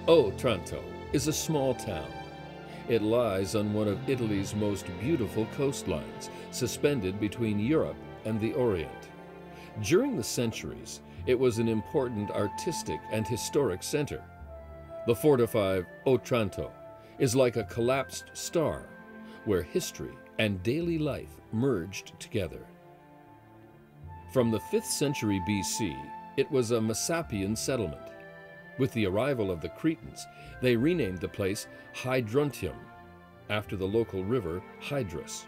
Otranto is a small town. It lies on one of Italy's most beautiful coastlines, suspended between Europe and the Orient. During the centuries, it was an important artistic and historic center. The fortified Otranto is like a collapsed star, where history and daily life merged together. From the 5th century BC, it was a Messapian settlement. With the arrival of the Cretans, they renamed the place Hydruntium, after the local river Hydrus.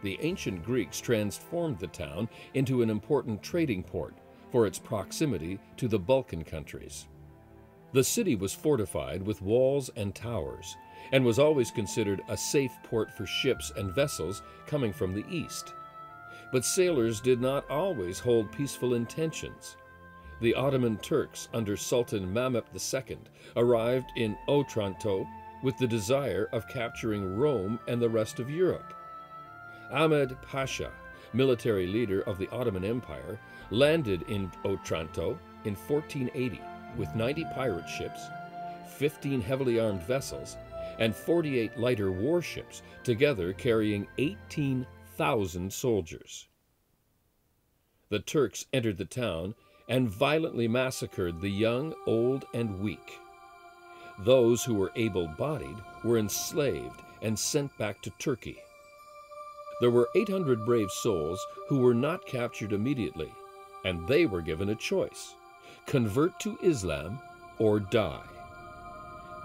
The ancient Greeks transformed the town into an important trading port for its proximity to the Balkan countries. The city was fortified with walls and towers, and was always considered a safe port for ships and vessels coming from the east. But sailors did not always hold peaceful intentions. The Ottoman Turks under Sultan Mehmed II arrived in Otranto with the desire of capturing Rome and the rest of Europe. Ahmed Pasha, military leader of the Ottoman Empire, landed in Otranto in 1480 with 90 pirate ships, 15 heavily armed vessels, and 48 lighter warships, together carrying 18,000 soldiers. The Turks entered the town and violently massacred the young, old, and weak. Those who were able-bodied were enslaved and sent back to Turkey. There were 800 brave souls who were not captured immediately, and they were given a choice: convert to Islam or die.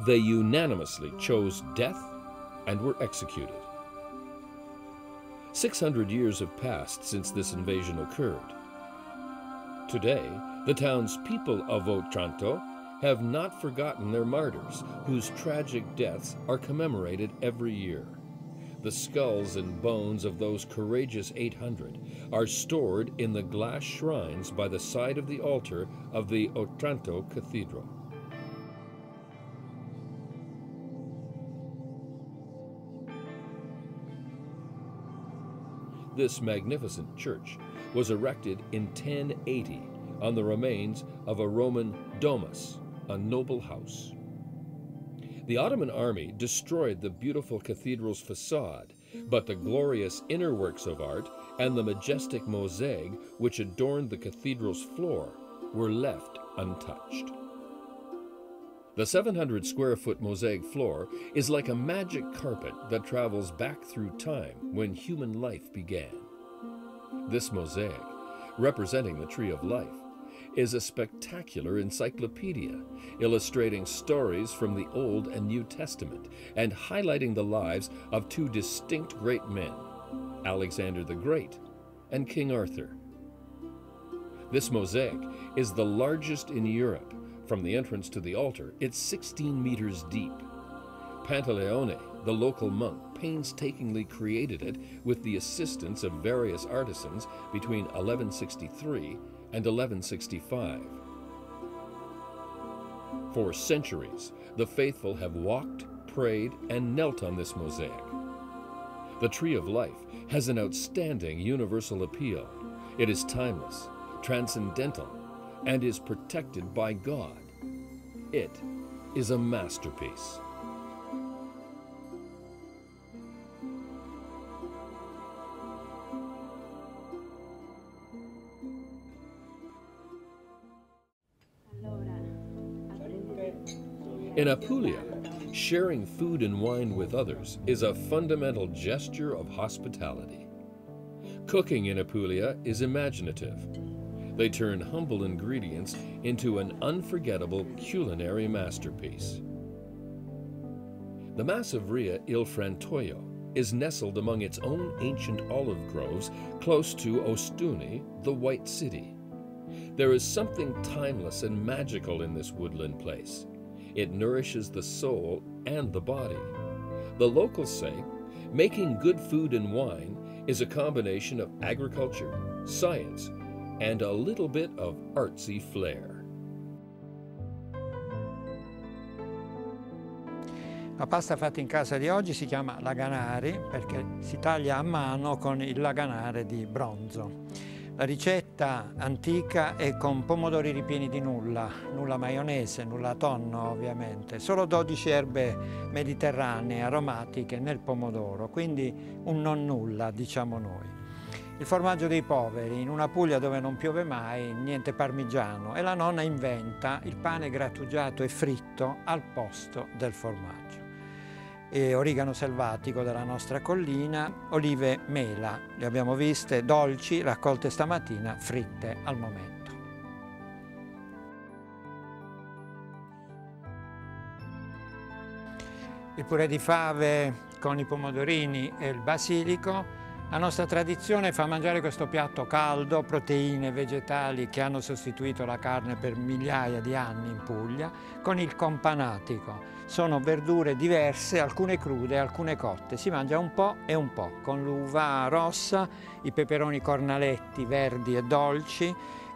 They unanimously chose death and were executed. 600 years have passed since this invasion occurred. Today, the townspeople of Otranto have not forgotten their martyrs, whose tragic deaths are commemorated every year. The skulls and bones of those courageous 800 are stored in the glass shrines by the side of the altar of the Otranto Cathedral. This magnificent church was erected in 1080 on the remains of a Roman domus, a noble house. The Ottoman army destroyed the beautiful cathedral's facade, but the glorious inner works of art and the majestic mosaic which adorned the cathedral's floor were left untouched. The 700-square-foot mosaic floor is like a magic carpet that travels back through time when human life began. This mosaic, representing the Tree of Life, is a spectacular encyclopedia illustrating stories from the Old and New Testament and highlighting the lives of two distinct great men, Alexander the Great and King Arthur. This mosaic is the largest in Europe. From the entrance to the altar, it's 16 meters deep. Pantaleone, the local monk, painstakingly created it with the assistance of various artisans between 1163 and 1165. For centuries, the faithful have walked, prayed, and knelt on this mosaic. The Tree of Life has an outstanding universal appeal. It is timeless, transcendental, and is protected by God. It is a masterpiece. In Apulia, sharing food and wine with others is a fundamental gesture of hospitality. Cooking in Apulia is imaginative. They turn humble ingredients into an unforgettable culinary masterpiece. The massive Ria Il Frantoio is nestled among its own ancient olive groves close to Ostuni, the White City. There is something timeless and magical in this woodland place. It nourishes the soul and the body. The locals say, making good food and wine is a combination of agriculture, science, and a little bit of artsy flair. La pasta fatta in casa di oggi si chiama laganari perché si taglia a mano con il laganare di bronzo. La ricetta antica è con pomodori ripieni di nulla maionese, nulla tonno ovviamente, solo 12 erbe mediterranee aromatiche nel pomodoro, quindi un non nulla diciamo noi. Il formaggio dei poveri, in una Puglia dove non piove mai, niente parmigiano, e la nonna inventa il pane grattugiato e fritto al posto del formaggio. E origano selvatico della nostra collina, olive mela, le abbiamo viste, dolci, raccolte stamattina, fritte al momento. Il purè di fave con i pomodorini e il basilico. La nostra tradizione fa mangiare questo piatto caldo, proteine vegetali che hanno sostituito la carne per migliaia di anni in Puglia, con il companatico. Sono verdure diverse, alcune crude, alcune cotte. Si mangia un po' e un po', con l'uva rossa, i peperoni cornaletti verdi e dolci,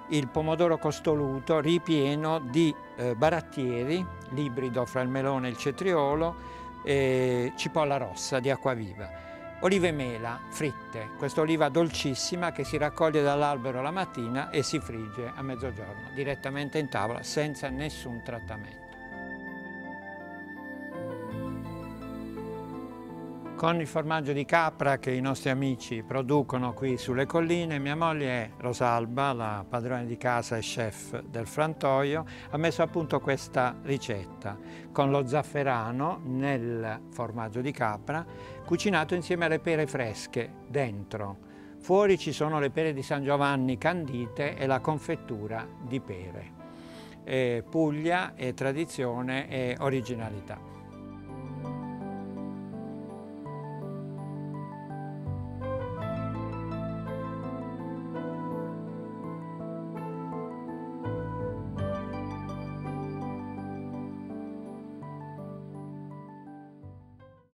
il pomodoro costoluto ripieno di barattieri, l'ibrido fra il melone e il cetriolo, e cipolla rossa di acquaviva. Olive mela fritte, questa oliva dolcissima che si raccoglie dall'albero la mattina e si frigge a mezzogiorno, direttamente in tavola, senza nessun trattamento. Con il formaggio di capra che i nostri amici producono qui sulle colline, mia moglie Rosalba, la padrona di casa e chef del frantoio, ha messo a punto questa ricetta con lo zafferano nel formaggio di capra, cucinato insieme alle pere fresche dentro. Fuori ci sono le pere di San Giovanni candite e la confettura di pere. Puglia è tradizione e originalità.